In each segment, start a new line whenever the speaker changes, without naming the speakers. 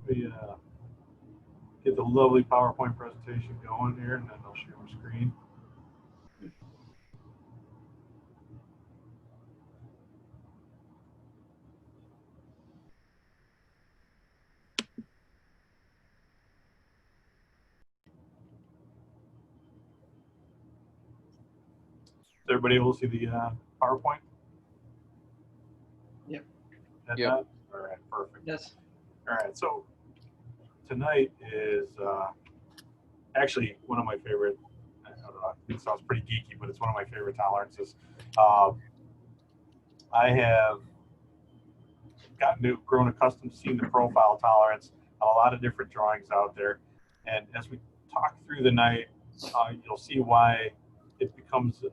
We get the lovely PowerPoint presentation going here, and then I'll share my screen. Is everybody able to see the PowerPoint?
Yep.
Yep. All right, perfect.
Yes.
All right, so tonight is actually one of my favorite, I don't know, it sounds pretty geeky, but it's one of my favorite tolerances. I have grown accustomed to seeing the profile tolerance on a lot of different drawings out there. And as we talk through the night, you'll see why it becomes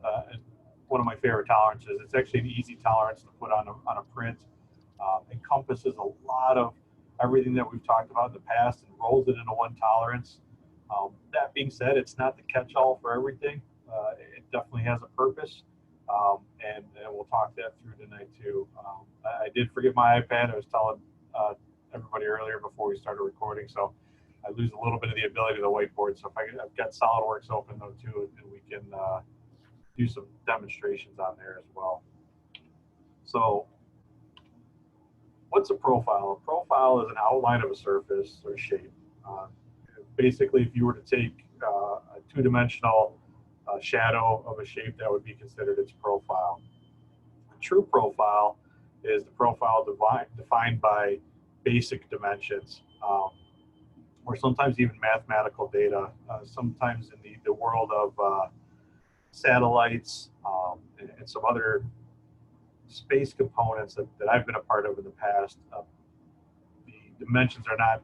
one of my favorite tolerances. It's actually an easy tolerance to put on a print. Encompasses a lot of everything that we've talked about in the past and rolls it into one tolerance. That being said, it's not the catch-all for everything. It definitely has a purpose, and we'll talk that through tonight too. I did forget my iPad. I was telling everybody earlier before we started recording, so I lose a little bit of the ability of the whiteboard. So I've got SolidWorks open though too, and we can do some demonstrations on there as well. So what's a profile? A profile is an outline of a surface or shape. Basically, if you were to take a two-dimensional shadow of a shape, that would be considered its profile. A true profile is the profile defined by basic dimensions, or sometimes even mathematical data. Sometimes in the world of satellites and some other space components that I've been a part of in the past, the dimensions are not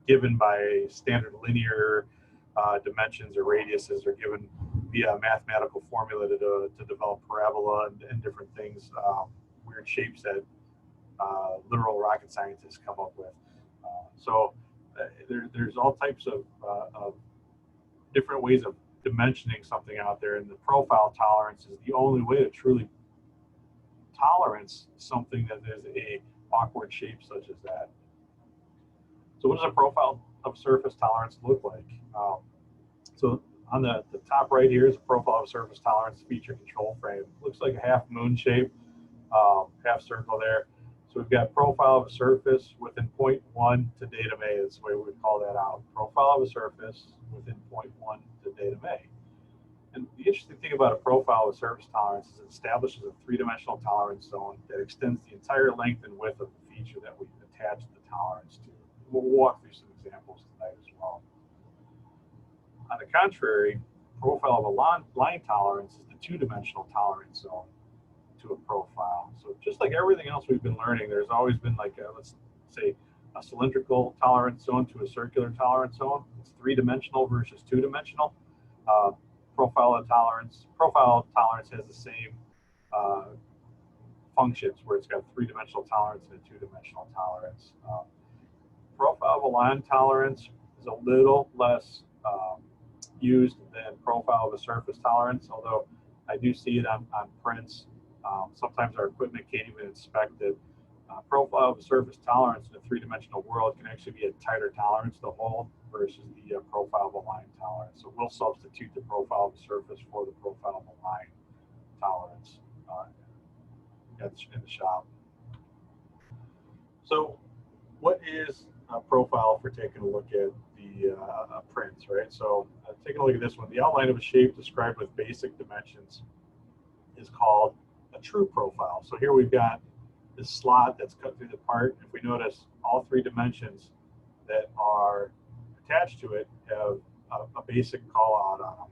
given by standard linear dimensions or radiuses. Are given via a mathematical formula to develop parabola and different things, weird shapes that literal rocket scientists come up with. There's all types of different ways of dimensioning something out there, and the profile tolerance is the only way to truly tolerance something that is a awkward shape such as that. So what does a profile of surface tolerance look like? So on the top right here is a profile of surface tolerance feature control frame. It looks like a half moon shape, half circle there. So we've got profile of a surface within 0.1 to datum A. That's the way we would call that out. Profile of a surface within 0.1 to datum A. And the interesting thing about a profile of surface tolerance is it establishes a three-dimensional tolerance zone that extends the entire length and width of the feature that we attach the tolerance to. We'll walk through some examples tonight as well. On the contrary, profile of a line tolerance is the two-dimensional tolerance zone to a profile. So just like everything else we've been learning, there's always been like let's say a cylindrical tolerance zone to a circular tolerance zone. It's three-dimensional versus two-dimensional. Profile tolerance has the same functions where it's got three-dimensional tolerance and a two-dimensional tolerance. Profile of a line tolerance is a little less used than profile of a surface tolerance, although I do see it on prints. Sometimes our equipment can't even inspect it. Profile of a surface tolerance in a three-dimensional world can actually be a tighter tolerance to hold versus the profile of a line tolerance. So we'll substitute the profile of a surface for the profile of a line tolerance in the shop. So what is a profile for taking a look at the prints, right? So taking a look at this one, the outline of a shape described with basic dimensions is called a true profile. So here we've got this slot that's cut through the part. If we notice, all three dimensions that are attached to it have a basic call out on them.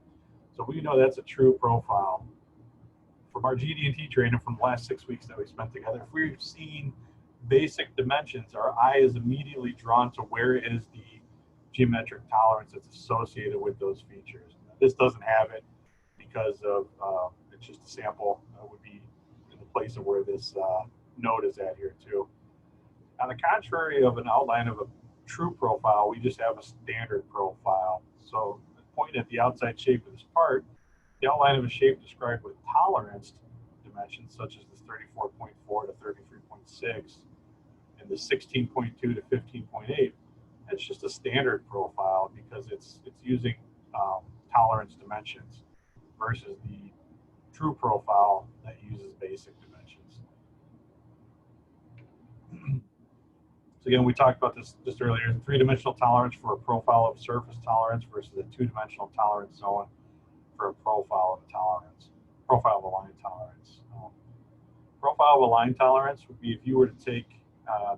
So we know that's a true profile. From our GD&T training from the last 6 weeks that we spent together, if we've seen basic dimensions, our eye is immediately drawn to where is the geometric tolerance that's associated with those features. This doesn't have it because of it's just a sample. Would be in the place of where this node is at here too. On the contrary of an outline of a true profile, we just have a standard profile. So pointing at the outside shape of this part, the outline of a shape described with toleranced dimensions, such as this 34.4 to 33.6 in the 16.2 to 15.8, it's just a standard profile because it's using tolerance dimensions versus the true profile that uses basic dimensions. So again, we talked about this just earlier, the three-dimensional tolerance for a profile of surface tolerance versus a two-dimensional tolerance zone for a profile of tolerance, profile of a line tolerance. Profile of a line tolerance would be if you were to take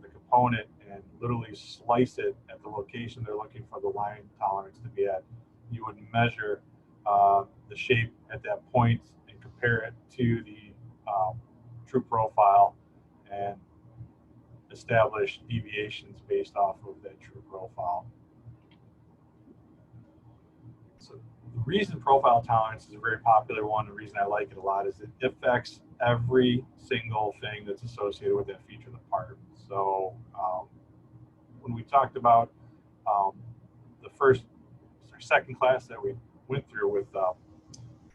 the component and literally slice it at the location they're looking for the line tolerance to be at. You would measure the shape at that point and compare it to the true profile and establish deviations based off of that true profile. So the reason profile tolerance is a very popular one, the reason I like it a lot, is it affects every single thing that's associated with that feature of the part. So when we talked about the second class that we went through with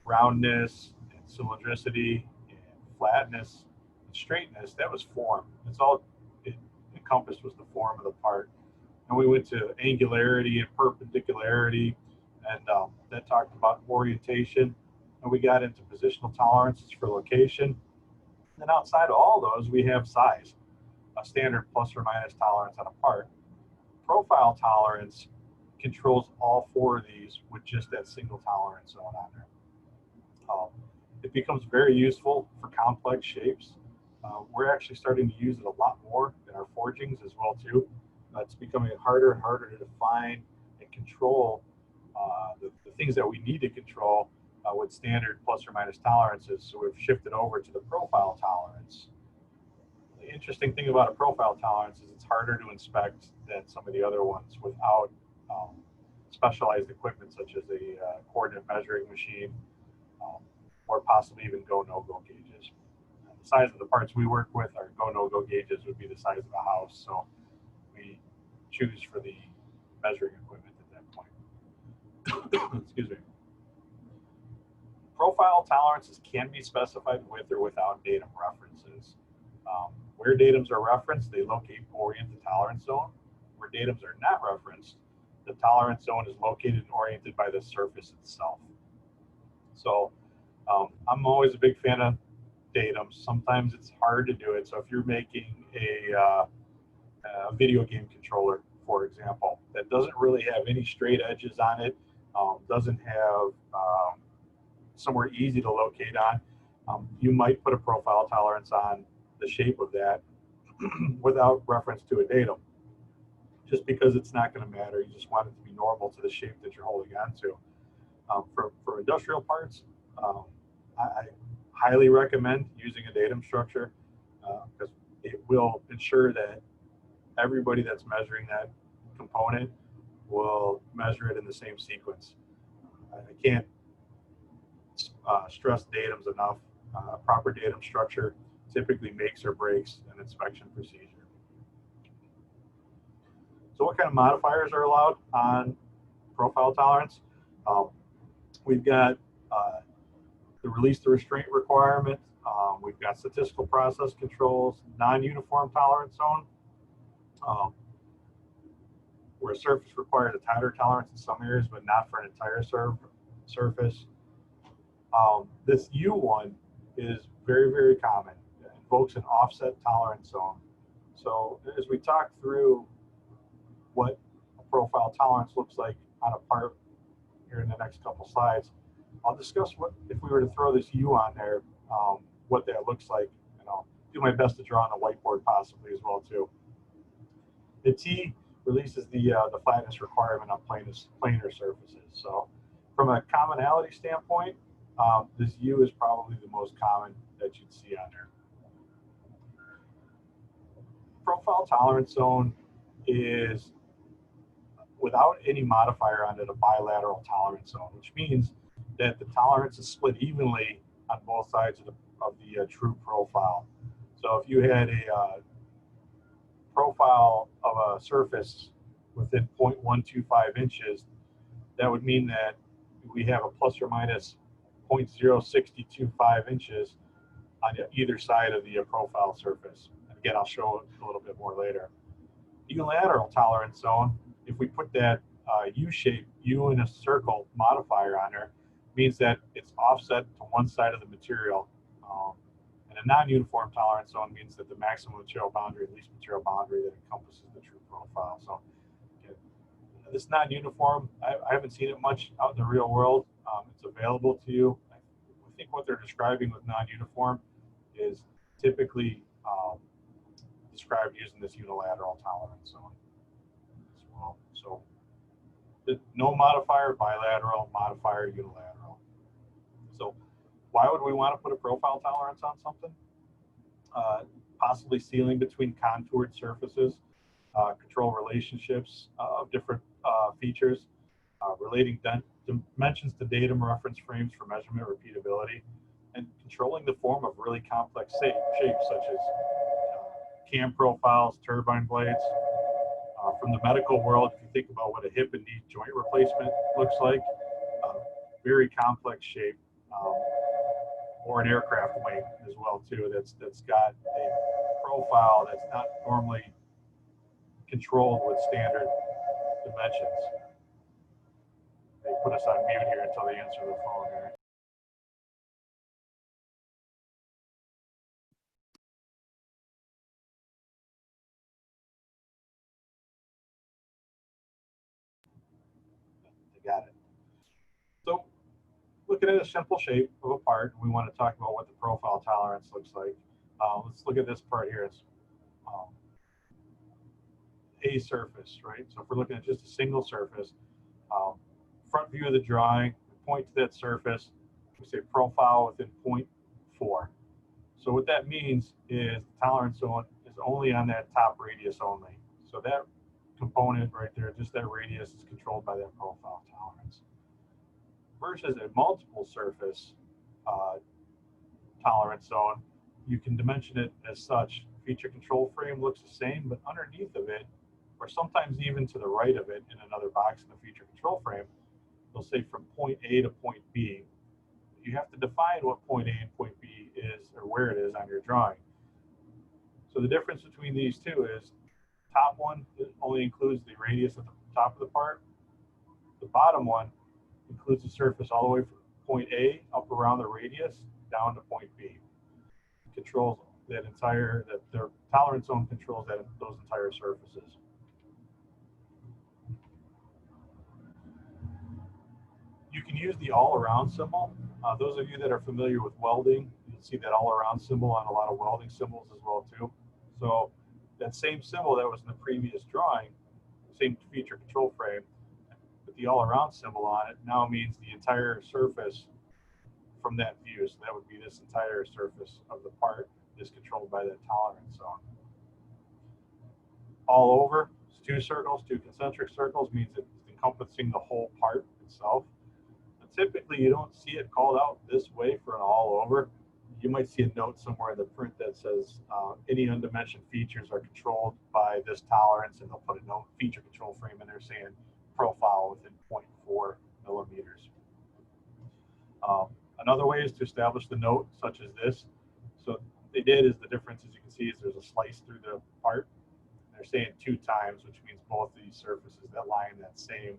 roundness and cylindricity and flatness and straightness, that was form. That's all it encompassed, was the form of the part. And we went to angularity and perpendicularity, and that talked about orientation, and we got into positional tolerances for location. And outside of all those, we have size, a standard plus or minus tolerance on a part. Profile tolerance controls all four of these with just that single tolerance zone on there. It becomes very useful for complex shapes. We're actually starting to use it a lot more in our forgings as well too. It's becoming harder and harder to define and control the things that we need to control with standard plus or minus tolerances. So we've shifted over to the profile tolerance. The interesting thing about a profile tolerance is it's harder to inspect than some of the other ones without specialized equipment such as a coordinate measuring machine or possibly even go-no-go gauges. The size of the parts we work with, our go-no-go gauges would be the size of a house, so we choose for the measuring equipment at that point. Excuse me. Profile tolerances can be specified with or without datum references. Where datums are referenced, they locate orient the tolerance zone. Where datums are not referenced, the tolerance zone is located and oriented by the surface itself. So I'm always a big fan of datums. Sometimes it's hard to do it. So if you're making a video game controller, for example, that doesn't really have any straight edges on it, doesn't have somewhere easy to locate on, you might put a profile tolerance on the shape of that without reference to a datum, just because it's not going to matter. You just want it to be normal to the shape that you're holding on to. For industrial parts, I highly recommend using a datum structure because it will ensure that everybody that's measuring that component will measure it in the same sequence. I can't stress datums enough. A proper datum structure typically makes or breaks an inspection procedure. So what kind of modifiers are allowed on profile tolerance? We've got the release to restraint requirement. We've got statistical process controls, non-uniform tolerance zone, where a surface requires a tighter tolerance in some areas, but not for an entire surface. This U1 is very, very common. It invokes an offset tolerance zone. So as we talk through what a profile tolerance looks like on a part here in the next couple slides, I'll discuss what, if we were to throw this U on there, what that looks like, and I'll do my best to draw on the whiteboard possibly as well too. The T releases the flatness requirement on planar surfaces. So from a commonality standpoint, this U is probably the most common that you'd see on there. Profile tolerance zone is, without any modifier on it, a bilateral tolerance zone, which means that the tolerance is split evenly on both sides of the true profile. So if you had a profile of a surface within 0.125 inches, that would mean that we have a plus or minus 0.0625 inches on either side of the profile surface. And again, I'll show it a little bit more later. Unilateral tolerance zone, if we put that U shape, U in a circle modifier on there, means that it's offset to one side of the material. And a non-uniform tolerance zone means that the maximum material boundary and least material boundary that encompasses the true profile. So this non-uniform, I haven't seen it much out in the real world. It's available to you. I think what they're describing with non-uniform is typically described using this unilateral tolerance zone as well. So no modifier, bilateral, modifier, unilateral. So why would we want to put a profile tolerance on something? Possibly sealing between contoured surfaces, control relationships of different features, relating dimensions to datum reference frames for measurement repeatability, and controlling the form of really complex shapes such as cam profiles, turbine blades. From the medical world, if you think about what a hip and knee joint replacement looks like, very complex shape, or an aircraft wing as well too. That's got a profile that's not normally controlled with standard dimensions. They put us on mute here until they answer the phone here. They got it. So looking at a simple shape of a part, we want to talk about what the profile tolerance looks like. Let's look at this part here. It's a surface, right? So if we're looking at just a single surface, front view of the drawing, we point to that surface, we say profile within 0.4. So what that means is the tolerance zone is only on that top radius only. So that component right there, just that radius, is controlled by that profile tolerance. Versus a multiple surface tolerance zone, you can dimension it as such. Feature control frame looks the same, but underneath of it, or sometimes even to the right of it in another box in the feature control frame, they'll say from point A to point B. You have to define what point A and point B is, or where it is on your drawing. So the difference between these two is top one only includes the radius at the top of the part. The bottom one includes the surface all the way from point A up around the radius down to point B. It controls that entire, that their tolerance zone controls those entire surfaces. You can use the all-around symbol. Those of you that are familiar with welding, you'll see that all-around symbol on a lot of welding symbols as well too. So that same symbol that was in the previous drawing, same feature control frame, with the all-around symbol on it, now means the entire surface from that view. So that would be this entire surface of the part is controlled by that tolerance zone. All over, it's two circles, two concentric circles, means it's encompassing the whole part itself. Typically, you don't see it called out this way for an all over. You might see a note somewhere in the print that says any undimensioned features are controlled by this tolerance, and they'll put a note feature control frame in there saying profile within 0.4 millimeters. Another way is to establish the note such as this. So what they did is, the difference, as you can see, is there's a slice through the part. They're saying 2 times, which means both of these surfaces that lie in that same,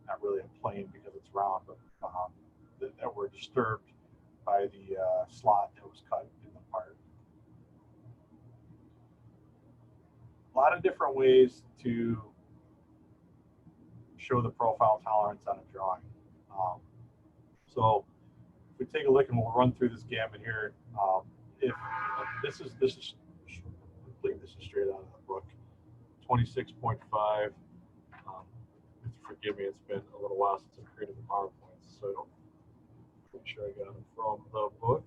not really a plane because it's round, but that were disturbed by the slot that was cut in the part. A lot of different ways to show the profile tolerance on a drawing. So if we take a look, and we'll run through this gamut here. If this is straight out of the book, 26.5. Forgive me, it's been a little while since I've created the PowerPoints, so I don't make sure I got them from the book.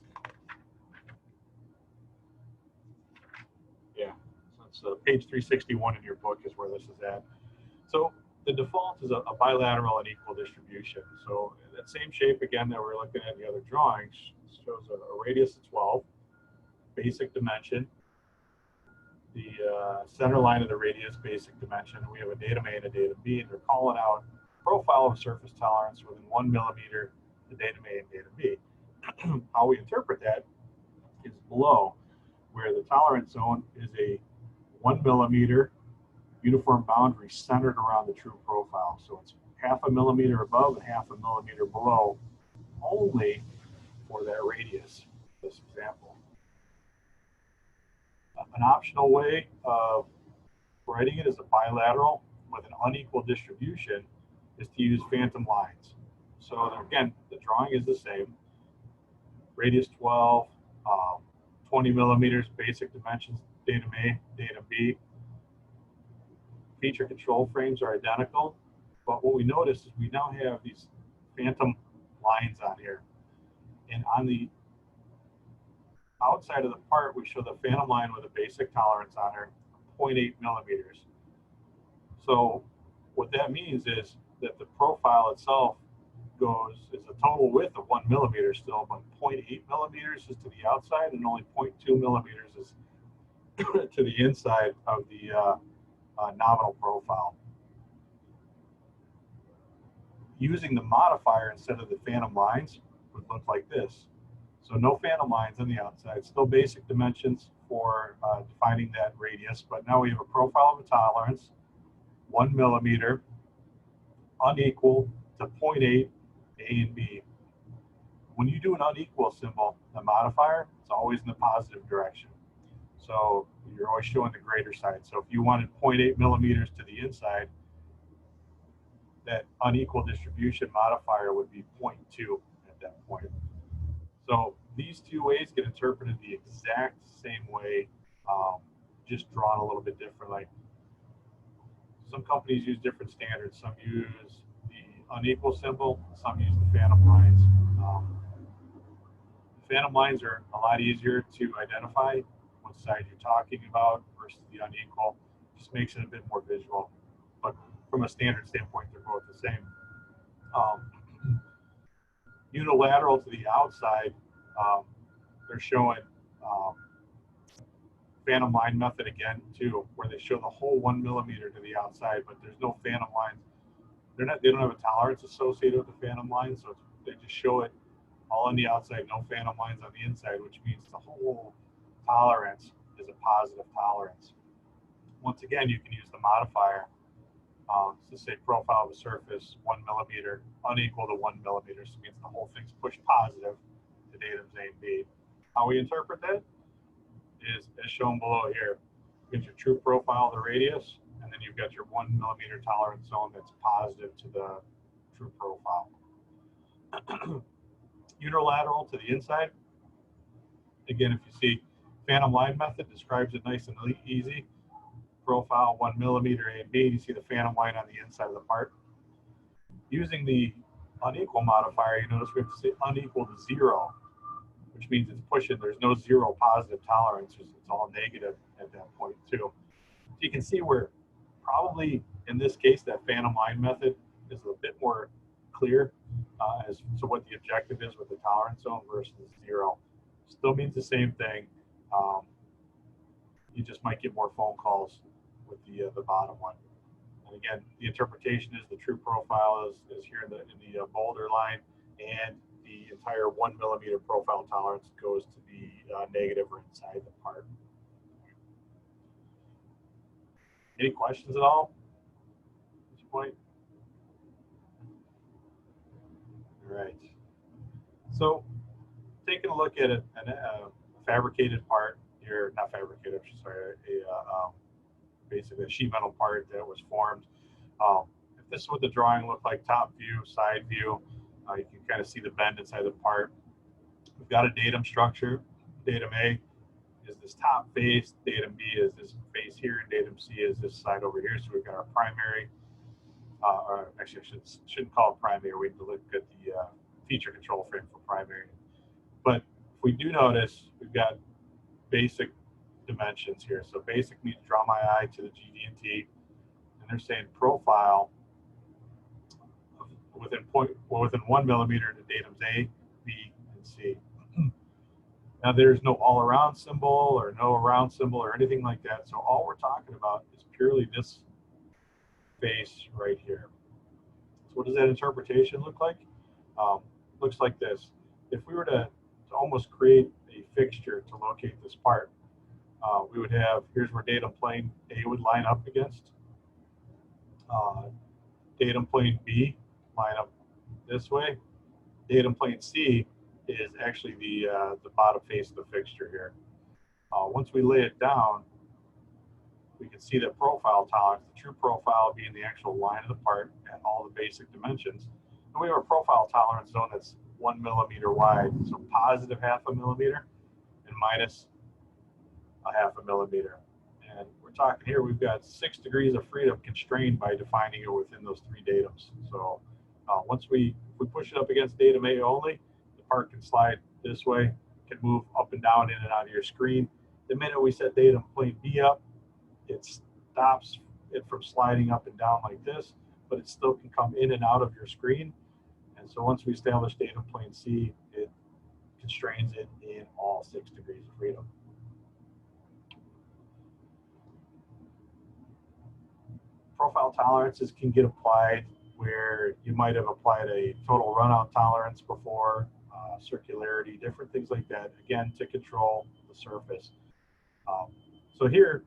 Yeah, so it's page 361 in your book is where this is at. So the default is a bilateral and equal distribution. So that same shape again that we're looking at in the other drawings shows a radius of 12, basic dimension. The center line of the radius, basic dimension. We have a datum A and a datum B, and they're calling out profile of surface tolerance within 1 millimeter, the datum A and datum B. How we interpret that is below. where the tolerance zone is a 1 millimeter uniform boundary centered around the true profile. So it's half a millimeter above and half a millimeter below, only for that radius, this example. An optional way of writing it as a bilateral with an unequal distribution is to use phantom lines. So again, the drawing is the same. Radius 12, 20 millimeters, basic dimensions, datum A, datum B. Feature control frames are identical, but what we notice is we now have these phantom lines on here. And on the outside of the part, we show the phantom line with a basic tolerance on her, 0.8 millimeters. So what that means is that the profile itself is a total width of 1 millimeter still, but 0.8 millimeters is to the outside and only 0.2 millimeters is to the inside of the nominal profile. Using the modifier instead of the phantom lines would look like this. So no phantom lines on the outside, still basic dimensions for defining that radius, but now we have a profile of a tolerance, 1 millimeter, unequal to 0.8 A and B. When you do an unequal symbol, the modifier, it's always in the positive direction. So you're always showing the greater side. So if you wanted 0.8 millimeters to the inside, that unequal distribution modifier would be 0.2 at that point. So these two ways get interpreted the exact same way, just drawn a little bit differently. Some companies use different standards. Some use the unequal symbol, some use the phantom lines. The phantom lines are a lot easier to identify what side you're talking about versus the unequal. Just makes it a bit more visual. But from a standard standpoint, they're both the same. Unilateral to the outside, they're showing phantom line method again too, where they show the whole 1 millimeter to the outside, but there's no phantom lines. They don't have a tolerance associated with the phantom line, so they just show it all on the outside, no phantom lines on the inside, which means the whole tolerance is a positive tolerance. Once again, you can use the modifier to say profile of a surface 1 millimeter unequal to 1 millimeter, so it means the whole thing's pushed positive to datums A and B. How we interpret that is as shown below here. You get your true profile of the radius, and then you've got your 1 millimeter tolerance zone that's positive to the true profile. Unilateral to the inside. Again, if you see phantom line method describes it nice and easy. Profile 1 millimeter A and B, you see the phantom line on the inside of the part. Using the unequal modifier, you notice we have to say unequal to 0, which means it's pushing. There's no 0 positive tolerance. It's all negative at that point too. So you can see where probably in this case that phantom line method is a bit more clear as to what the objective is with the tolerance zone versus 0. Still means the same thing. You just might get more phone calls with the bottom one. And again, the interpretation is the true profile is here in the boulder line, and the entire 1 millimeter profile tolerance goes to the negative or inside the part. Any questions at all at this point? All right. So taking a look at a fabricated part here, not fabricated, sorry, basically a sheet metal part that was formed. If this is what the drawing looked like, top view, side view, you can kind of see the bend inside the part. We've got a datum structure. Datum A is this top face, datum B is this face here, and datum C is this side over here. So we've got our primary, or actually I shouldn't call it primary, we need to look at the feature control frame for primary. But if we do notice, we've got basic dimensions here. So basic means draw my eye to the GD&T, and they're saying profile within 1 millimeter to datums A, B, and C. Now there's no all around symbol or no around symbol or anything like that. So all we're talking about is purely this face right here. So what does that interpretation look like? Looks like this. If we were to almost create a fixture to locate this part, we would have, here's where datum plane A would line up against. Datum plane B line up this way. Datum plane C is actually the bottom face of the fixture here. Once we lay it down, we can see that profile tolerance, the true profile being the actual line of the part at all the basic dimensions. And we have a profile tolerance zone that's 1 millimeter wide, so positive half a millimeter and minus a half a millimeter. And we're talking here, we've got 6 degrees of freedom constrained by defining it within those 3 datums. So if we push it up against datum A only, the part can slide this way, can move up and down, in and out of your screen. The minute we set datum plane B up, it stops it from sliding up and down like this, but it still can come in and out of your screen. And so once we establish datum plane C, it constrains it in all 6 degrees of freedom. Profile tolerances can get applied where you might have applied a total runout tolerance before, circularity, different things like that, again, to control the surface. So here,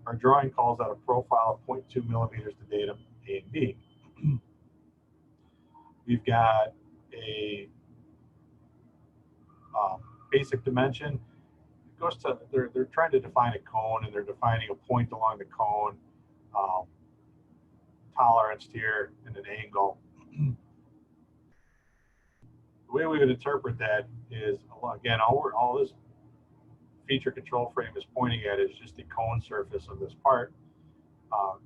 our drawing calls out a profile of 0.2 millimeters to datum A and B. We've got a basic dimension. It goes to, they're trying to define a cone, and they're defining a point along the cone, toleranced here, and an angle. The way we would interpret that is, again, all this feature control frame is pointing at is just the cone surface of this part.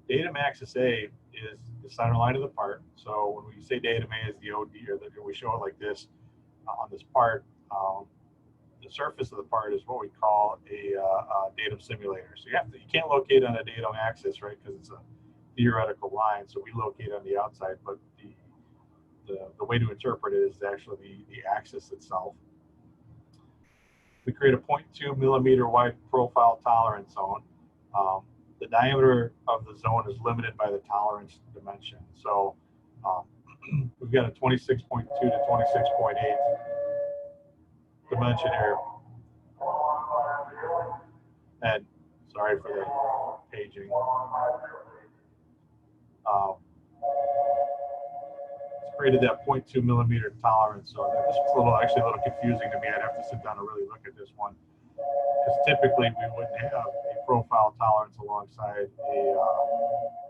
Datum axis A is the center line of the part. So when we say datum A is the OD, or we show it like this on this part, the surface of the part is what we call a datum simulator. So you can't locate on a datum axis, right? Because it's a theoretical line. So we locate on the outside, but the way to interpret it is actually the axis itself. We create a 0.2 millimeter wide profile tolerance zone. The diameter of the zone is limited by the tolerance dimension. So we've got a 26.2 to 26.8 dimension here. And sorry for the paging. It's created that 0.2 millimeter tolerance zone. This was actually a little confusing to me. I'd have to sit down and really look at this one, because typically we wouldn't have a profile tolerance alongside a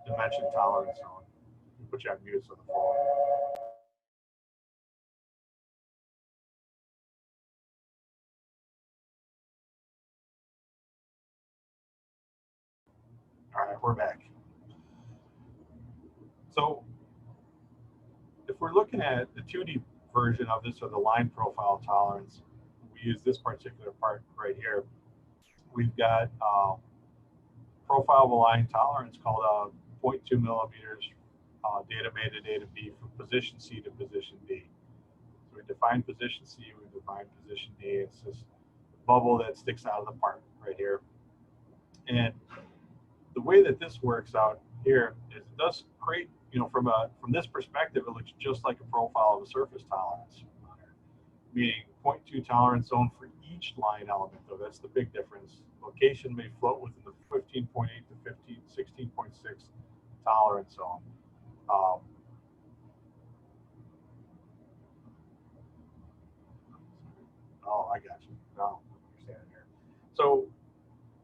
dimension tolerance zone. We'll put you on mute so the phone. All right, we're back. So if we're looking at the 2D version of this, or the line profile tolerance, we use this particular part right here. We've got profile of a line tolerance called 0.2 millimeters, datum A to datum B, from position C to position D. So we define position C, we define position D. It's this bubble that sticks out of the part right here. And the way that this works out here is it does create, from this perspective, it looks just like a profile of a surface tolerance, meaning 0.2 tolerance zone for each line element, though. That's the big difference. Location may float within the 15.8 to 16.6 tolerance zone. Oh, I got you. No, understand here. So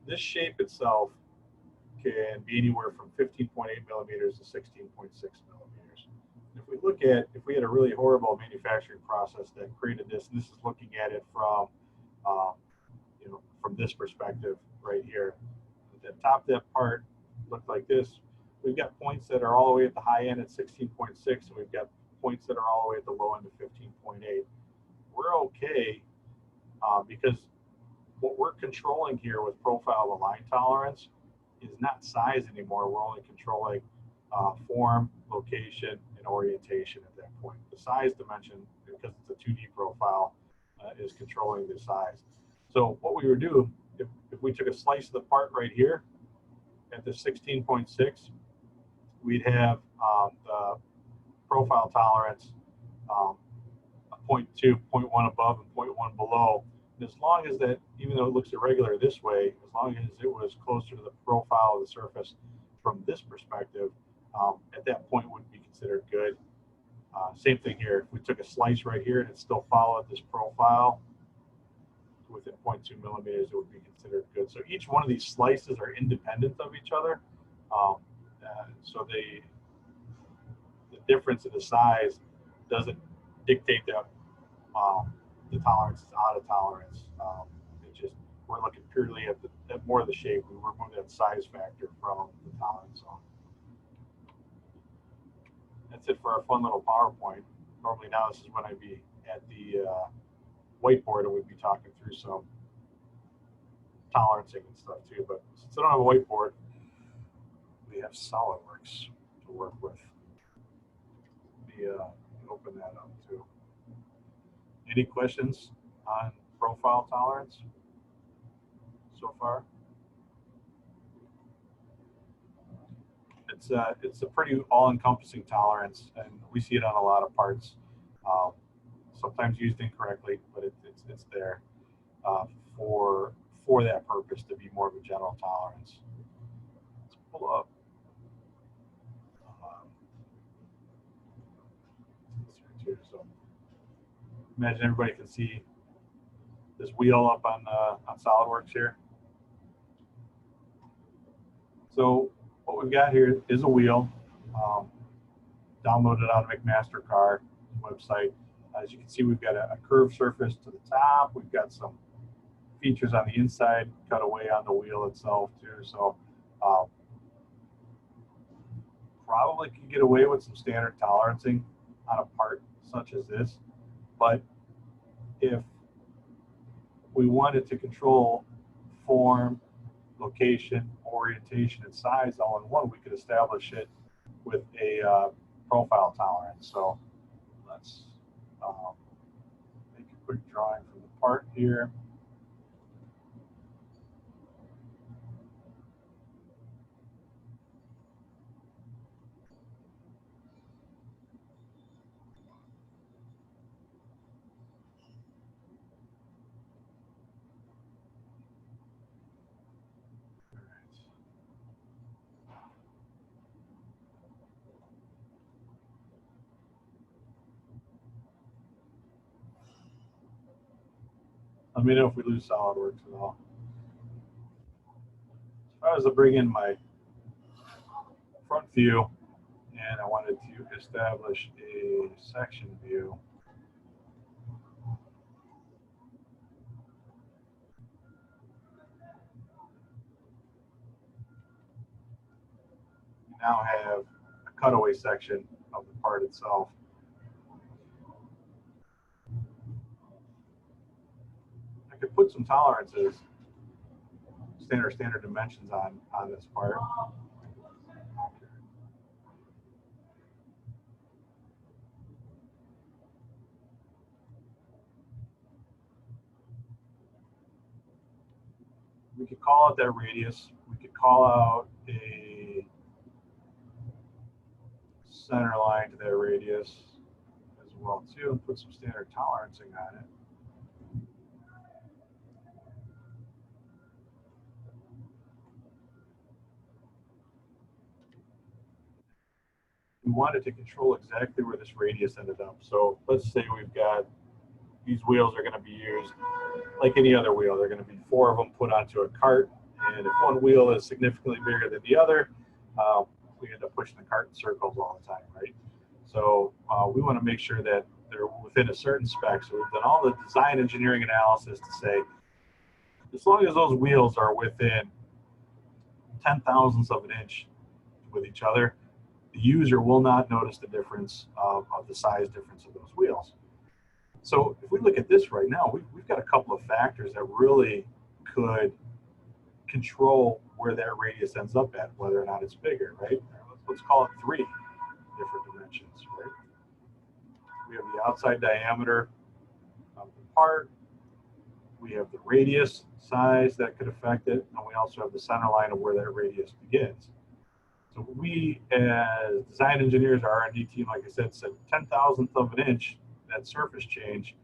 this shape itself can be anywhere from 15.8 millimeters to 16.6 millimeters. If we had a really horrible manufacturing process that created this, and this is looking at it from, from this perspective right here, the top of that part looked like this. We've got points that are all the way at the high end at 16.6, and we've got points that are all the way at the low end of 15.8. We're okay because what we're controlling here with profile of line tolerance is not size anymore. We're only controlling form, location, and orientation at that point. The size dimension, because it's a 2D profile, is controlling the size. So what we would do, if we took a slice of the part right here at the 16.6, we'd have the profile tolerance 0.2, 0.1 above, and 0.1 below as long as that, even though it looks irregular this way, as long as it was closer to the profile of the surface from this perspective, at that point would be considered good. Same thing here. If we took a slice right here and it still followed this profile within 0.2 millimeters, it would be considered good. So each one of these slices are independent of each other. So the difference in the size doesn't dictate that the tolerance is out of tolerance. It just, we're looking purely at more of the shape. We remove that size factor from the tolerance zone. That's it for our fun little PowerPoint. Normally now this is when I'd be at the whiteboard and we'd be talking through some tolerancing and stuff too. But since I don't have a whiteboard, we have SolidWorks to work with. Let me open that up too. Any questions on profile tolerance so far? It's a pretty all-encompassing tolerance, and we see it on a lot of parts. Sometimes used incorrectly, but it's there for that purpose, to be more of a general tolerance. Let's pull up. So imagine everybody can see this wheel up on SolidWorks here. So what we've got here is a wheel, downloaded out of McMaster-Carr website. As you can see, we've got a curved surface to the top. We've got some features on the inside cut away on the wheel itself too. So probably can get away with some standard tolerancing on a part such as this. But if we wanted to control form, location, orientation, and size all in one, we could establish it with a profile tolerance. So let's make a quick drawing from the part here. Let me know if we lose SolidWorks at all. If I was to bring in my front view and I wanted to establish a section view, we now have a cutaway section of the part itself. I could put some tolerances, standard dimensions on this part. We could call out that radius. We could call out a center line to that radius as well too, and put some standard tolerancing on it. We wanted to control exactly where this radius ended up. So let's say we've got, these wheels are going to be used like any other wheel. They're going to be 4 of them put onto a cart, and if one wheel is significantly bigger than the other, we end up pushing the cart in circles all the time, right? So we want to make sure that they're within a certain spec. So we've done all the design engineering analysis to say, as long as those wheels are within 0.010 of an inch with each other, the user will not notice the difference of the size difference of those wheels. So if we look at this right now, we've got a couple of factors that really could control where that radius ends up at, whether or not it's bigger, right? Let's call it 3 different dimensions, right? We have the outside diameter of the part. We have the radius size that could affect it, and we also have the center line of where that radius begins. So we, as design engineers, our R&D team, like I said 0.010 of an inch, that surface change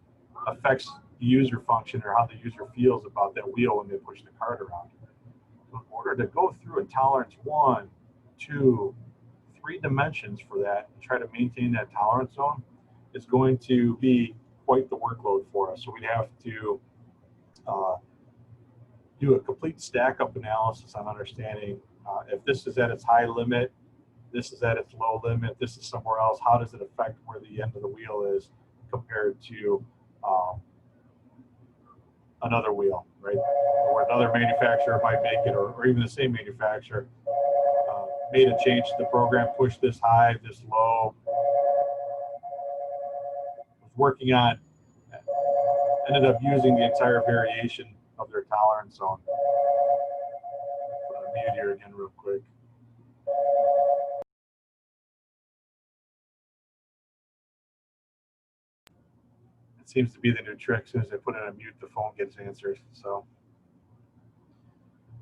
affects user function or how the user feels about that wheel when they push the cart around. So in order to go through a tolerance 1, 2, 3 dimensions for that and try to maintain that tolerance zone is going to be quite the workload for us. So we'd have to do a complete stack up analysis on understanding if this is at its high limit, this is at its low limit, this is somewhere else, how does it affect where the end of the wheel is compared to another wheel, right? Or another manufacturer might make it, or even the same manufacturer made a change to the program, pushed this high, this low, was working on, ended up using the entire variation of their tolerance zone. Put on mute here again real quick. It seems to be the new trick. As soon as I put it on mute, the phone gets answered.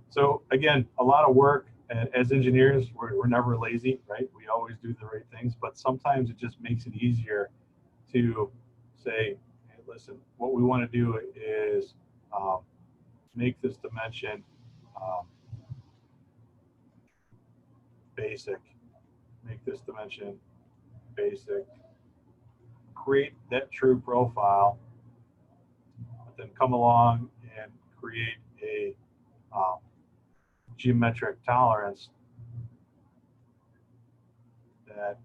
So again, a lot of work. As engineers, we're never lazy, right? We always do the right things, but sometimes it just makes it easier to say, hey, listen, what we want to do is make this dimension basic, make this dimension basic, create that true profile, but then come along and create a geometric tolerance that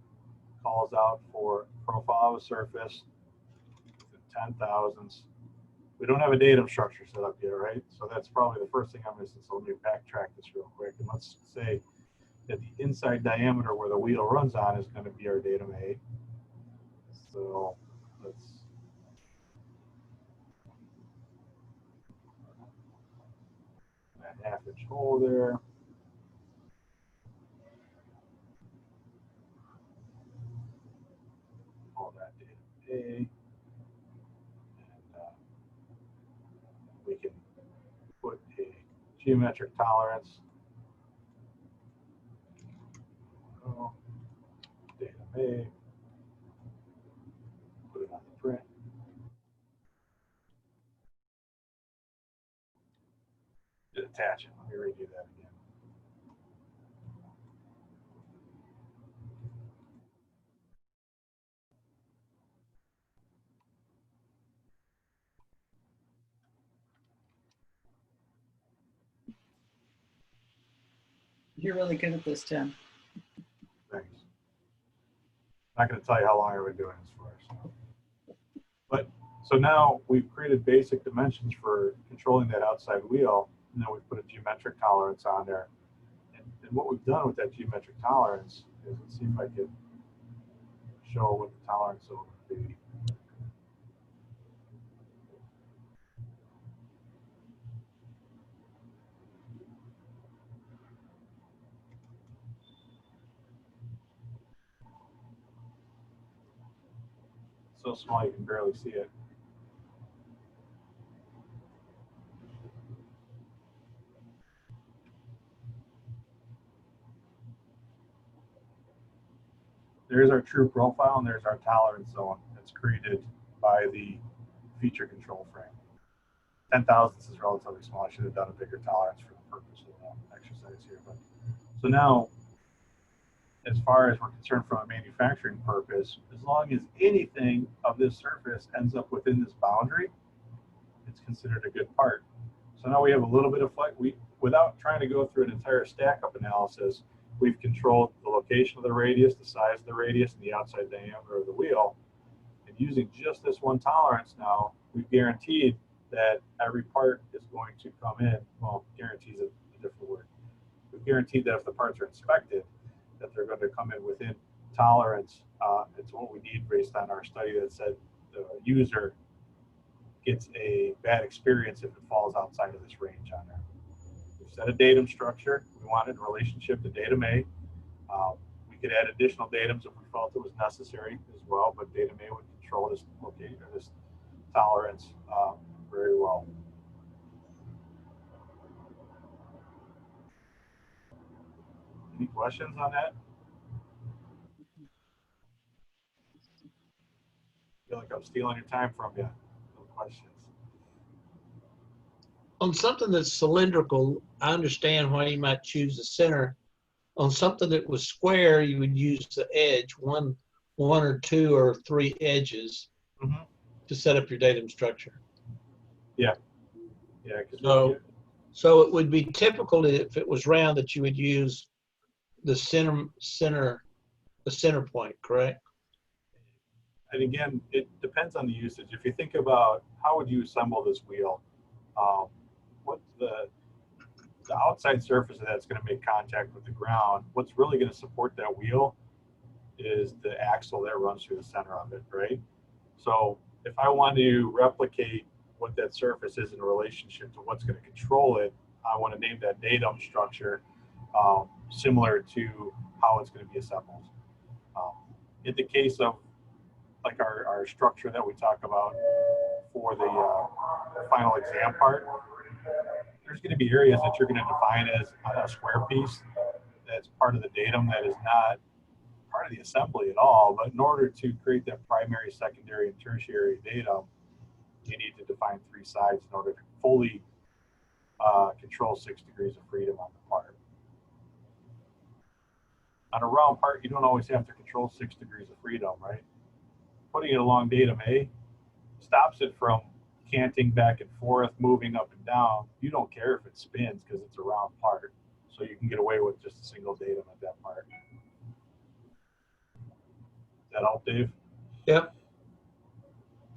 calls out for profile of a surface, 10,000s. We don't have a datum structure set up yet, right? So that's probably the first thing I'm missing. So let me backtrack this real quick. And let's say that the inside diameter where the wheel runs on is going to be our datum A. So let's that half-inch hole there. Call that datum A. And we can put a geometric tolerance. Datum A. Put it on the print. Attach it. Let me redo that again.
You're really good at this, Tim.
Thanks. I'm not going to tell you how long I've been doing this for. But so now we've created basic dimensions for controlling that outside wheel, and then we've put a geometric tolerance on there. And what we've done with that geometric tolerance is, let's see if I can show what the tolerance zone would be. So small you can barely see it. There's our true profile, and there's our tolerance zone that's created by the feature control frame. 10,000 is relatively small. I should have done a bigger tolerance for the purpose of the exercise here. But so now, as far as we're concerned from a manufacturing purpose, as long as anything of this surface ends up within this boundary, it's considered a good part. So now we have a little bit of flex. Without trying to go through an entire stack up analysis, we've controlled the location of the radius, the size of the radius, and the outside diameter of the wheel. And using just this one tolerance now, we've guaranteed that every part is going to come in. Well, guarantee is a different word. We've guaranteed that if the parts are inspected, that they're going to come in within tolerance. It's what we need based on our study that said the user gets a bad experience if it falls outside of this range on there. We've set a datum structure. We wanted a relationship to datum A. We could add additional datums if we felt it was necessary as well, but datum A would control this location or this tolerance very well. Any questions on that? I feel like I'm stealing your time from you. No questions.
On something that's cylindrical, I understand why you might choose the center. On something that was square, you would use the edge, one or two or three edges
Mm-hmm.
to set up your datum structure.
Yeah, yeah.
So it would be typical if it was round that you would use the center point, correct?
And again, it depends on the usage. If you think about how would you assemble this wheel, what's the outside surface of that's going to make contact with the ground. What's really going to support that wheel is the axle that runs through the center of it, right? So if I want to replicate what that surface is in relationship to what's going to control it, I want to name that datum structure similar to how it's going to be assembled. Um, in the case of like our structure that we talk about for the final exam part, there's going to be areas that you're going to define as a square piece that's part of the datum that is not part of the assembly at all. But in order to create that primary, secondary, and tertiary datum, you need to define three sides in order to fully control 6 degrees of freedom on the part. On a round part, you don't always have to control 6 degrees of freedom, right? Putting it along datum A stops it from canting back and forth, moving up and down. You don't care if it spins because it's a round part. So you can get away with just a single datum at that part. Does that help, Dave?
Yep.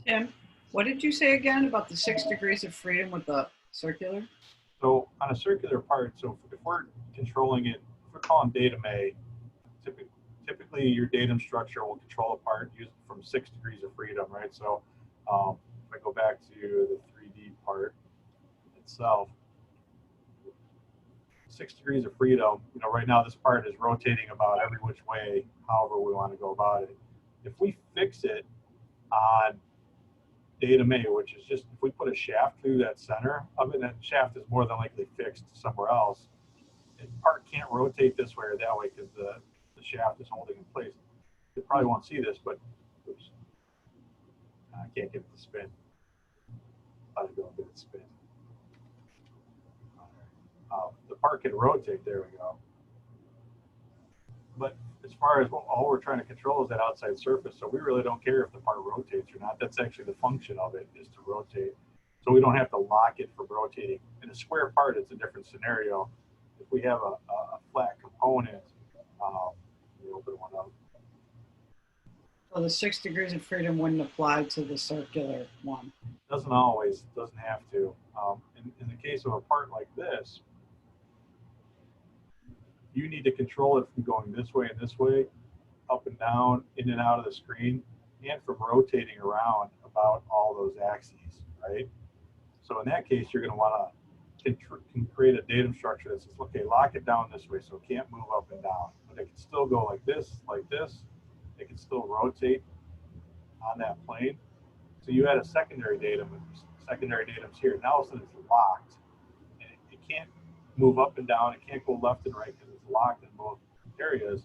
Tim, what did you say again about the 6 degrees of freedom with the circular?
So on a circular part, so if we're controlling it, if we're calling datum A, typically your datum structure will control a part used from 6 degrees of freedom, right? So if I go back to the 3D part itself, 6 degrees of freedom, you know, right now this part is rotating about every which way, however we want to go about it. If we fix it on datum A, which is just, if we put a shaft through that center of it, that shaft is more than likely fixed somewhere else. The part can't rotate this way or that way because the shaft is holding in place. You probably won't see this, but oops, I can't get it to spin. How to go get it to spin. The part can rotate, there we go. But as far as all we're trying to control is that outside surface, so we really don't care if the part rotates or not. That's actually the function of it, is to rotate. So we don't have to lock it for rotating. In a square part, it's a different scenario. If we have a flat component, we open one up.
So the 6 degrees of freedom wouldn't apply to the circular one.
Doesn't always, doesn't have to. In the case of a part like this, you need to control it from going this way and this way, up and down, in and out of the screen, and from rotating around about all those axes, right? So in that case, you're going to want to create a datum structure that says, okay, lock it down this way so it can't move up and down. But it can still go like this. It can still rotate on that plane. So you add a secondary datum, secondary datum's here. Now all of a sudden it's locked. And it can't move up and down. It can't go left and right because it's locked in both areas.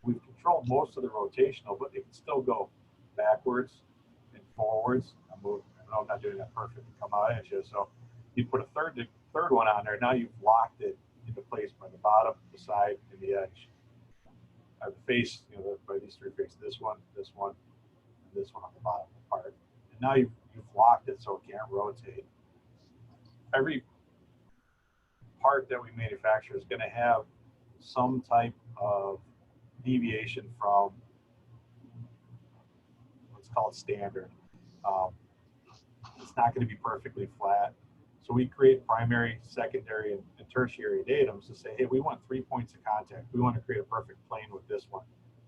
We've controlled most of the rotational, but it can still go backwards and forwards. I know I'm not doing that perfect to come out at you. So you put a third one on there. Now you've locked it into place by the bottom, the side, and the edge. The face, you know, by these three faces, this one, and this one on the bottom of the part. And now you've locked it so it can't rotate. Every part that we manufacture is going to have some type of deviation from, let's call it standard. It's not going to be perfectly flat. So we create primary, secondary, and tertiary datums to say, hey, we want 3 points of contact. We want to create a perfect plane with this one.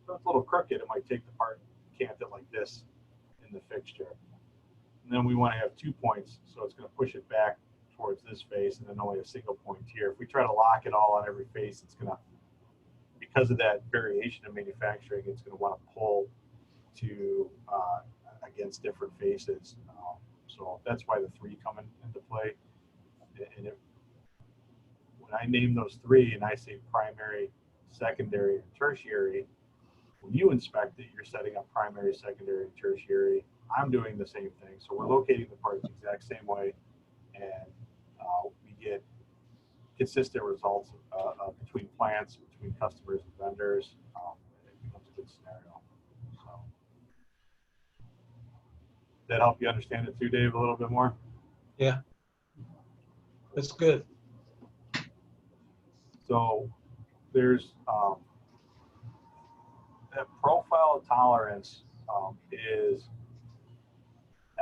So it's a little crooked. It might take the part, cant it like this in the fixture. And then we want to have 2 points. So it's going to push it back towards this face and then only a single point here. If we try to lock it all on every face, it's going to, because of that variation in manufacturing, it's going to want to pull to against different faces. So that's why the 3 come into play. And when I name those 3 and I say primary, secondary, and tertiary, when you inspect it, you're setting up primary, secondary, and tertiary. I'm doing the same thing. So we're locating the parts the exact same way. and we get consistent results between plants, between customers and vendors. It becomes a good scenario. So, that help you understand it too, Dave, a little bit more?
Yeah, that's good.
So there's that profile tolerance is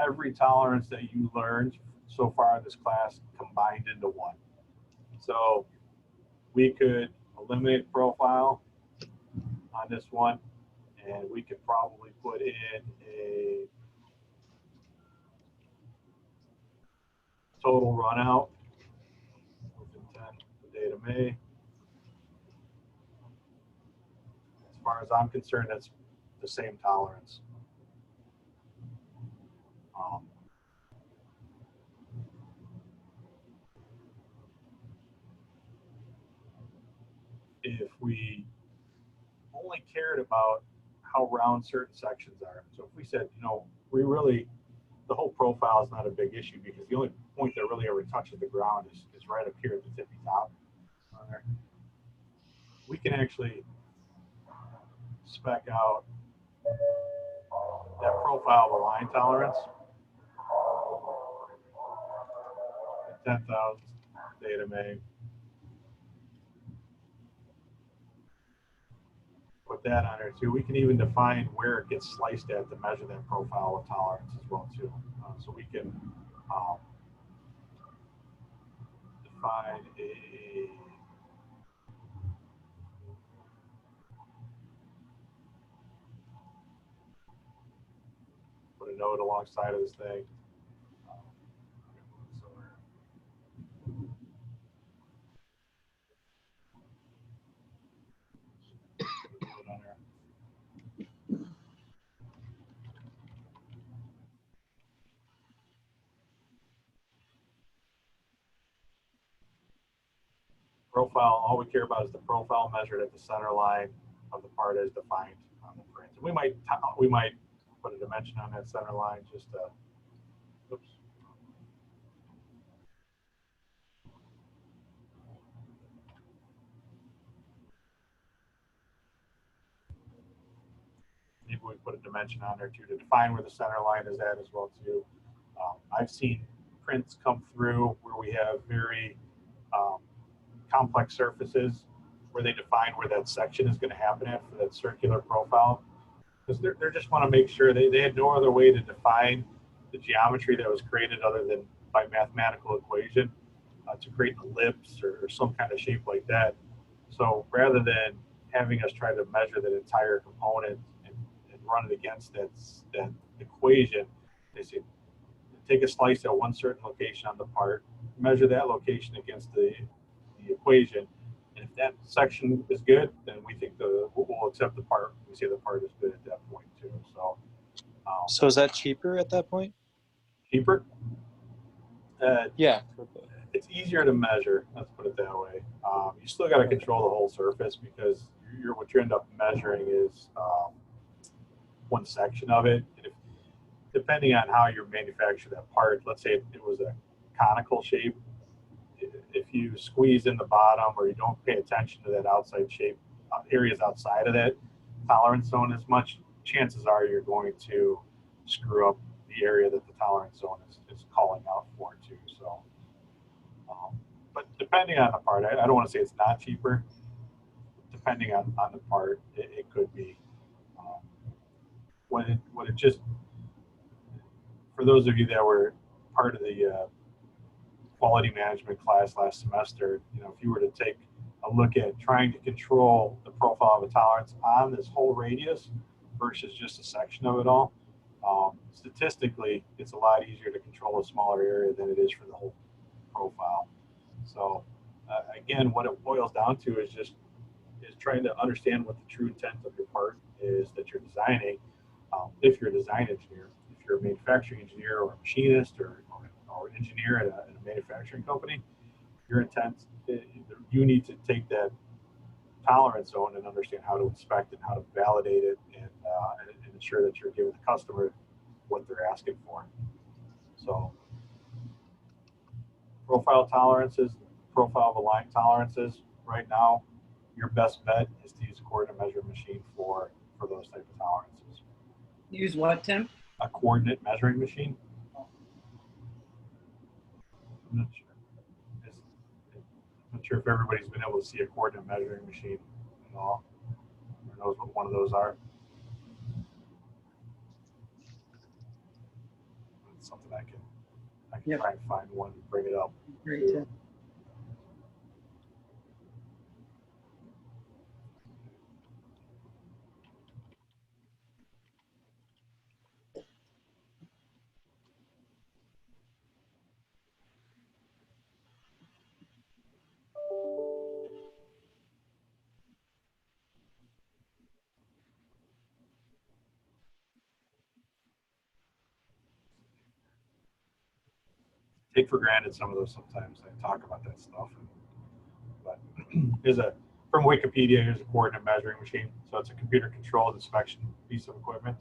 every tolerance that you learned so far in this class combined into one. So we could eliminate profile on this one, and we could probably put in a total run out of intent the data may. As far as I'm concerned, that's the same tolerance. If we only cared about how round certain sections are, so if we said, you know, we really, the whole profile is not a big issue because the only point that really ever touches the ground is right up here at the tippy top on there. We can actually spec out that profile of a line tolerance at 10,000 data may. Put that on there too. We can even define where it gets sliced at to measure that profile of tolerance as well too. So we can define a put a node alongside of this thing. Profile, all we care about is the profile measured at the center line of the part as defined on the print. We might put a dimension on that center line just to, oops. Maybe we put a dimension on there too to define where the center line is at as well too. I've seen prints come through where we have very complex surfaces where they define where that section is going to happen at for that circular profile, because they just want to make sure they had no other way to define the geometry that was created other than by mathematical equation to create an ellipse or some kind of shape like that. So rather than having us try to measure that entire component and run it against that equation, they say take a slice at one certain location on the part, measure that location against the equation, and if that section is good, then we think we'll accept the part. We say the part is good at that point too.
So is that cheaper at that point?
Cheaper?
Yeah.
It's easier to measure. Let's put it that way. You still got to control the whole surface because what you end up measuring is one section of it. And depending on how you manufacture that part, let's say it was a conical shape. If you squeeze in the bottom or you don't pay attention to that outside shape, areas outside of that tolerance zone as much, chances are you're going to screw up the area that the tolerance zone is calling out for too. So, but depending on the part, I don't want to say it's not cheaper. Depending on the part, it could be. When it just, for those of you that were part of the quality management class last semester, if you were to take a look at trying to control the profile of a tolerance on this whole radius versus just a section of it all, statistically, it's a lot easier to control a smaller area than it is for the whole profile. So again, what it boils down to is trying to understand what the true intent of your part is that you're designing. If you're a design engineer, if you're a manufacturing engineer or a machinist or an engineer at a manufacturing company, your intent, you need to take that tolerance zone and understand how to inspect it, how to validate it, and ensure that you're giving the customer what they're asking for. So profile tolerances, profile of align tolerances, right now, your best bet is to use a coordinate measuring machine for those type of tolerances.
Use what, Tim?
A coordinate measuring machine. I'm not sure. I'm not sure if everybody's been able to see a coordinate measuring machine at all, or knows what one of those are. It's something I can
Yep.
try and find one and bring it up.
Great, Tim.
Take for granted some of those sometimes. I talk about that stuff. But from Wikipedia, here's a coordinate measuring machine. So it's a computer controlled inspection piece of equipment.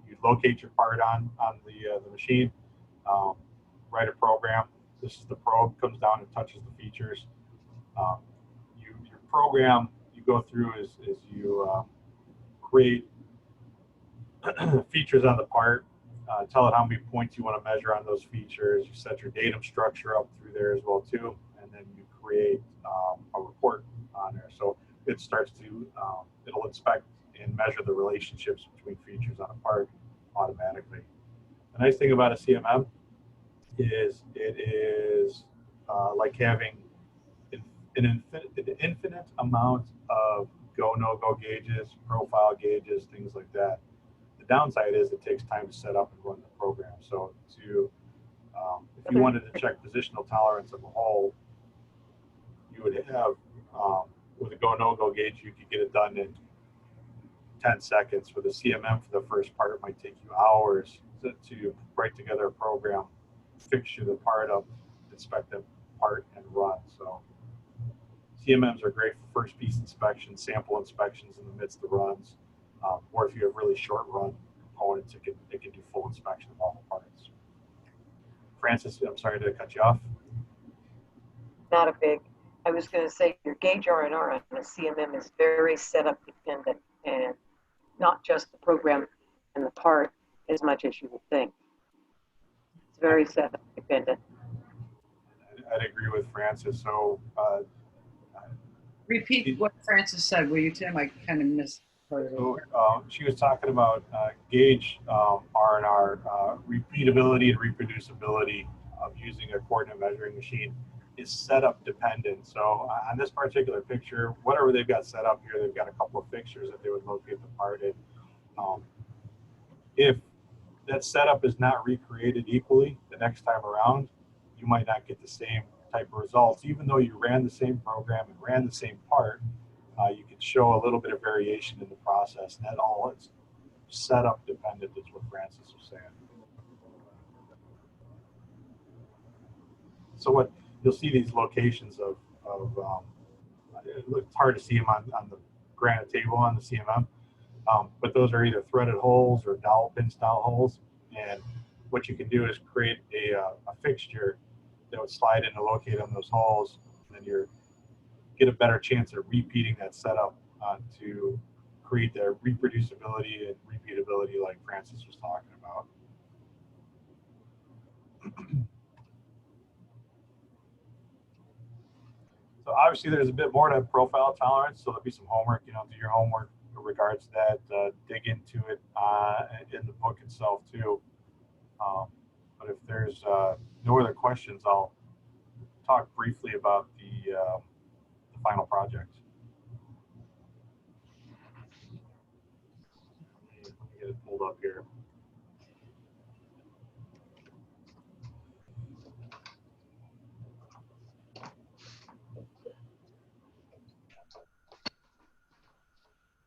You locate your part on the machine, write a program. This is the probe, comes down and touches the features. Your program you go through is you create features on the part, tell it how many points you want to measure on those features. You set your datum structure up through there as well too, and then you create a report on there. So it starts to it'll inspect and measure the relationships between features on a part automatically. The nice thing about a CMM is it is like having an infinite amount of go no-go gauges, profile gauges, things like that. The downside is it takes time to set up and run the program. So if you wanted to check positional tolerance of a hole, you would have with a go no-go gauge, you could get it done in 10 seconds. With a CMM for the first part, it might take you hours to write together a program, fixture the part up, inspect the part, and run. So CMMs are great for first piece inspections, sample inspections in the midst of runs, or if you have really short run components, it can do full inspection of all the parts. Francis, I'm sorry to cut you off.
Not a big. I was going to say your gauge R&R on the CMM is very setup dependent and not just the program and the part as much as you would think. It's very setup dependent.
I'd agree with Francis. So
Repeat what Francis said, will you, Tim? I kind of missed part of it.
So, she was talking about gauge R&R, repeatability and reproducibility of using a coordinate measuring machine is setup dependent. So on this particular picture, whatever they've got set up here, they've got a couple of fixtures that they would locate the part in. If that setup is not recreated equally the next time around, you might not get the same type of results. Even though you ran the same program and ran the same part, you can show a little bit of variation in the process. And that all is setup dependent is what Francis was saying. So what you'll see these locations of it's hard to see them on the granite table on the CMM, but those are either threaded holes or dowel pin style holes. And what you can do is create a fixture that would slide in to locate on those holes, and then you get a better chance of repeating that setup to create the reproducibility and repeatability like Francis was talking about. So obviously there's a bit more to profile tolerance, so there'll be some homework, do your homework in regards to that, dig into it in the book itself too. But if there's no other questions, I'll talk briefly about the final project. Let me get it pulled up here.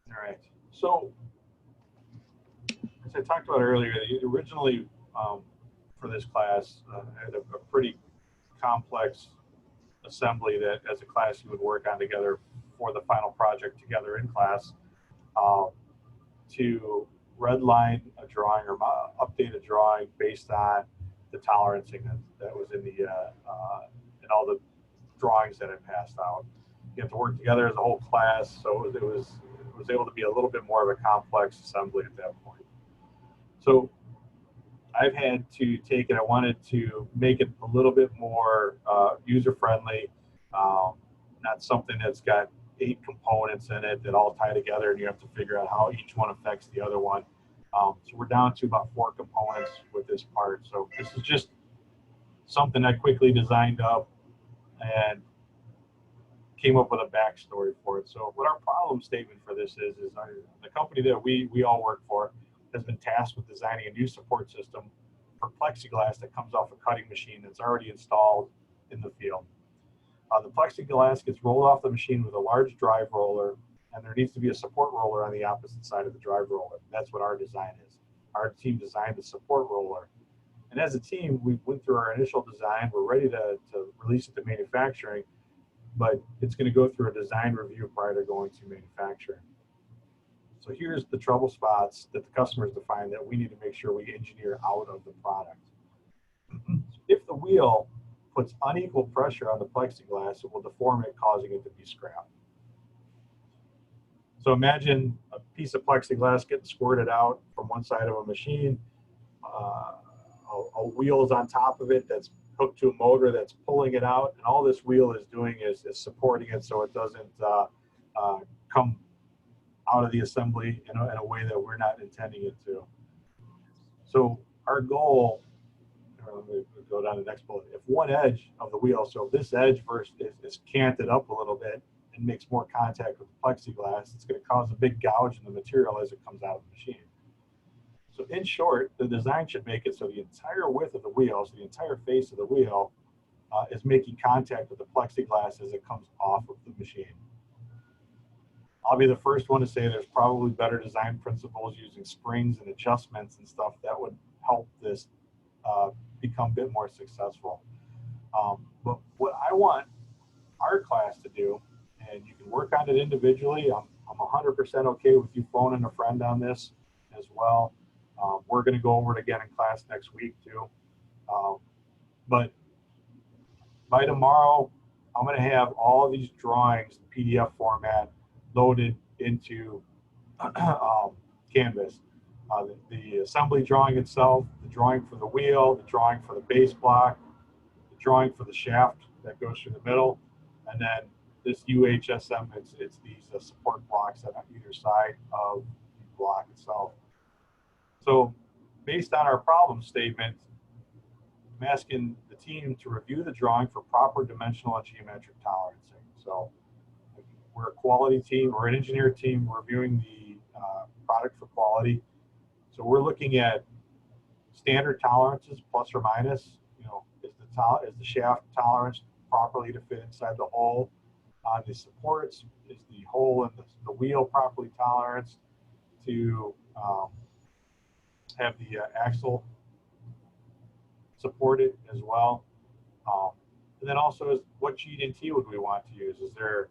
All right. So, as I talked about earlier, originally for this class, I had a pretty complex assembly that as a class you would work on together for the final project together in class to redline a drawing or update a drawing based on the tolerancing that was in the in all the drawings that I passed out. You have to work together as a whole class, so it was able to be a little bit more of a complex assembly at that point. So I've had to take it. I wanted to make it a little bit more user-friendly, not something that's got 8 components in it that all tie together, and you have to figure out how each one affects the other one. So we're down to about 4 components with this part. So this is just something I quickly designed up and came up with a backstory for it. So what our problem statement for this is the company that we all work for has been tasked with designing a new support system for plexiglass that comes off a cutting machine that's already installed in the field. The plexiglass gets rolled off the machine with a large drive roller, and there needs to be a support roller on the opposite side of the drive roller. That's what our design is. Our team designed the support roller. And as a team, we went through our initial design. We're ready to release it to manufacturing, but it's going to go through a design review prior to going to manufacturing. So here's the trouble spots that the customers define that we need to make sure we engineer out of the product. If the wheel puts unequal pressure on the plexiglass, it will deform it, causing it to be scrapped. So imagine a piece of plexiglass getting squirted out from one side of a machine. A wheel is on top of it that's hooked to a motor that's pulling it out, and all this wheel is doing is supporting it so it doesn't come out of the assembly in a way that we're not intending it to. So our goal, let me go down to the next bullet. If one edge of the wheel, so if this edge first is canted up a little bit and makes more contact with the plexiglass, it's going to cause a big gouge in the material as it comes out of the machine. So in short, the design should make it so the entire width of the wheel, so the entire face of the wheel, is making contact with the plexiglass as it comes off of the machine. I'll be the first one to say there's probably better design principles using springs and adjustments and stuff that would help this become a bit more successful. But what I want our class to do, and you can work on it individually, I'm 100% okay with you phoning a friend on this as well. We're going to go over it again in class next week too. But by tomorrow, I'm going to have all of these drawings in PDF format loaded into Canvas. The assembly drawing itself, the drawing for the wheel, the drawing for the base block, the drawing for the shaft that goes through the middle, and then this UHSM, it's these support blocks that on either side of the block itself. So based on our problem statement, I'm asking the team to review the drawing for proper dimensional and geometric tolerancing. So we're a quality team, we're an engineer team reviewing the product for quality. So we're looking at standard tolerances, plus or minus. You know, is the shaft tolerance properly to fit inside the hole on the supports? Is the hole in the wheel properly toleranced to have the axle supported as well? And then also, is what GD&T would we want to use? Is there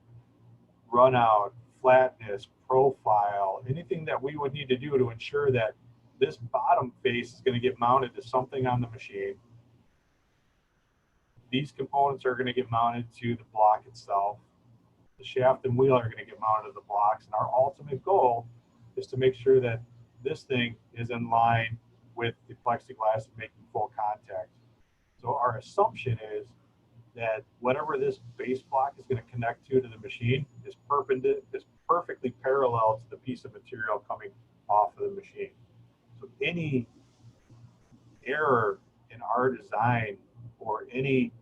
run out, flatness, profile, anything that we would need to do to ensure that this bottom face is going to get mounted to something on the machine? These components are going to get mounted to the block itself. The shaft and wheel are going to get mounted to the blocks. And our ultimate goal is to make sure that this thing is in line with the plexiglass and making full contact. So our assumption is that whatever this base block is going to connect to the machine is perfectly parallel to the piece of material coming off of the machine. So any error in our design or any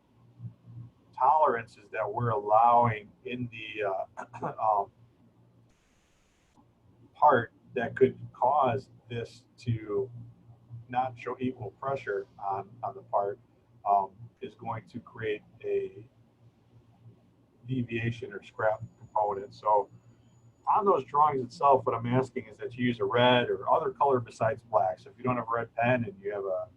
tolerances that we're allowing in the part that could cause this to not show equal pressure on the part is going to create a deviation or scrap component. So on those drawings itself, what I'm asking is that you use a red or other color besides black. So if you don't have a red pen and you have a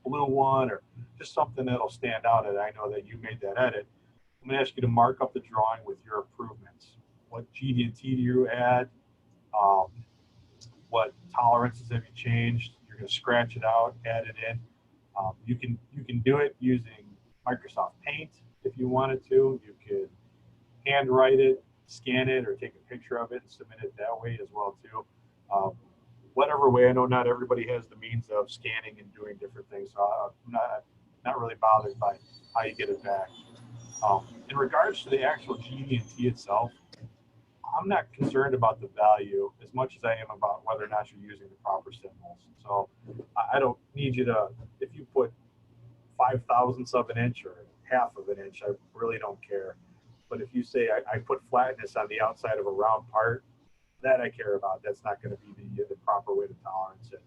blue one or just something that'll stand out and I know that you made that edit, I'm going to ask you to mark up the drawing with your improvements. What GD&T do you add? What tolerances have you changed? You're going to scratch it out, add it in. You can do it using Microsoft Paint if you wanted to. You could handwrite it, scan it, or take a picture of it and submit it that way as well too. Whatever way, I know not everybody has the means of scanning and doing different things, so I'm not really bothered by how you get it back. In regards to the actual GD&T itself, I'm not concerned about the value as much as I am about whether or not you're using the proper symbols. So I don't need you to, if you put 5/1000ths of an inch or half of an inch, I really don't care. But if you say I put flatness on the outside of a round part, that I care about. That's not going to be the proper way to tolerance it.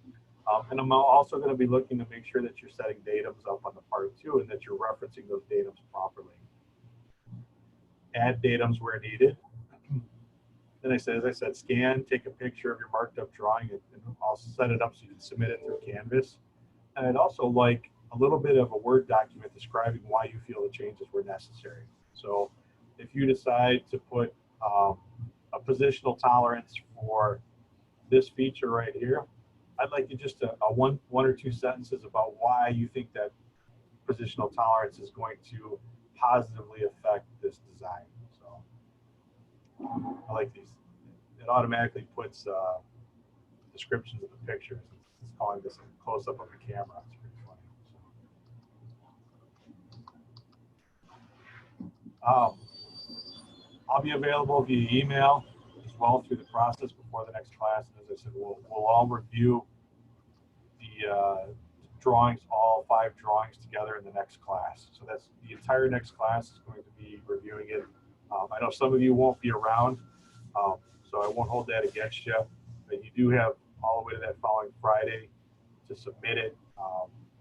And I'm also going to be looking to make sure that you're setting datums up on the part too, and that you're referencing those datums properly. Add datums where needed. Then as I said, scan, take a picture of your marked up drawing, and I'll set it up so you can submit it through Canvas. And I'd also like a little bit of a Word document describing why you feel the changes were necessary. So if you decide to put a positional tolerance for this feature right here, I'd like you just a one or two sentences about why you think that positional tolerance is going to positively affect this design. So I like these. It automatically puts descriptions of the pictures. It's calling this a close up of the camera. It's pretty funny. So, I'll be available via email as well through the process before the next class. And as I said, we'll all review the drawings, all 5 drawings together in the next class. So that's the entire next class is going to be reviewing it. I know some of you won't be around, so I won't hold that against you. But you do have all the way to that following Friday to submit it.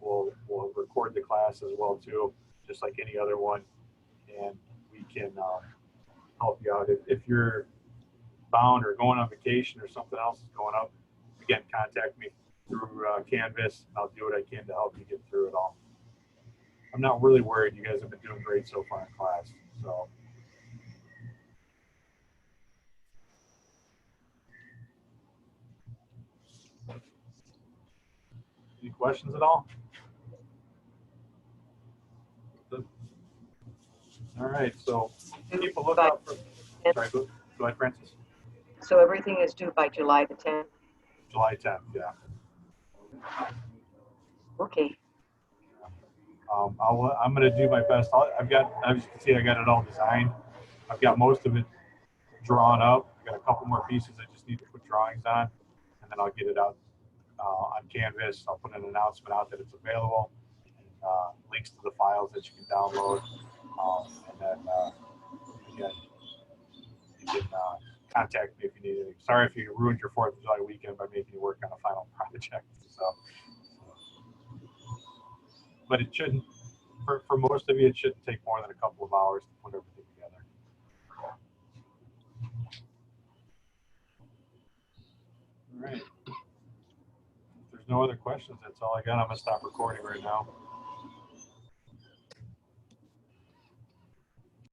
We'll record the class as well too, just like any other one, and we can help you out. If you're bound or going on vacation or something else is going up, again, contact me through Canvas. I'll do what I can to help you get through it all. I'm not really worried. You guys have been doing great so far in class. So. Any questions at all? All right, so keep a lookout for. Sorry, go ahead, Francis.
So everything is due by July the 10th?
July 10th, yeah.
Okay.
I'm going to do my best. As you can see, I got it all designed. I've got most of it drawn up. I've got a couple more pieces I just need to put drawings on, and then I'll get it out on Canvas. I'll put an announcement out that it's available, and links to the files that you can download, and then again, you can contact me if you need anything. Sorry if you ruined your 4th of July weekend by making you work on a final project. So, but it shouldn't, for most of you, it shouldn't take more than a couple of hours to put everything together. All right. If there's no other questions, that's all I got. I'm going to stop recording right now.